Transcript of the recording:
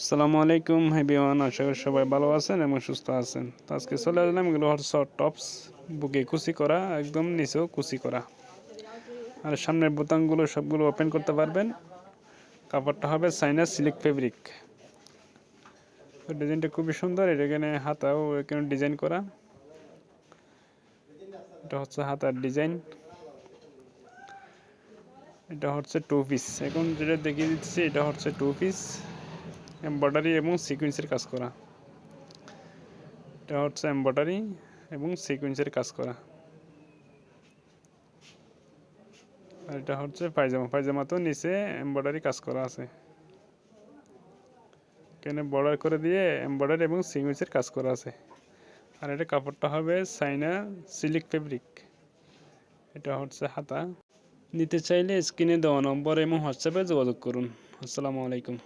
আসসালামু আলাইকুম এভরিওয়ান, আশা করি সবাই ভালো আছেন এবং সুস্থ আছেন। তো আজকে চলে আসলাম, এগুলো হচ্ছে শর্ট টপস, বুকে কুচি করা, একদম নিচেও কুচি করা, আর সামনের বোতামগুলো সবগুলো ওপেন করতে পারবেন। কাপড়টা হবে চাইনা সিল্ক ফেব্রিক। ডিজাইনটা খুবই সুন্দর, এটা এখানে হাতাও এখানে ডিজাইন করা। এটা হচ্ছে হাতার ডিজাইন। এটা হচ্ছে টু পিস, এখন যেটা দেখিয়ে দিচ্ছি এটা হচ্ছে টু পিস, এমব্রয়ডারি এবং সিকোয়েন্সের কাজ করা। এটা হচ্ছে এমব্রয়ডারি এবং সিকোয়েন্সের কাজ করা। আর এটা হচ্ছে পায়জামা, পায়জামাতেও নিচে এমব্রয়ডারি কাজ করা আছে, এখানে বর্ডার করে দিয়ে এমব্রয়ডারি এবং সিকোয়েন্সের কাজ করা আছে। আর এটা কাপড়টা হবে চাইনা সিল্ক ফেব্রিক। এটা হচ্ছে হাতা। নিতে চাইলে স্ক্রিনে দেওয়া নম্বর এবং হোয়াটসঅ্যাপে যোগাযোগ করুন। আসসালামু আলাইকুম।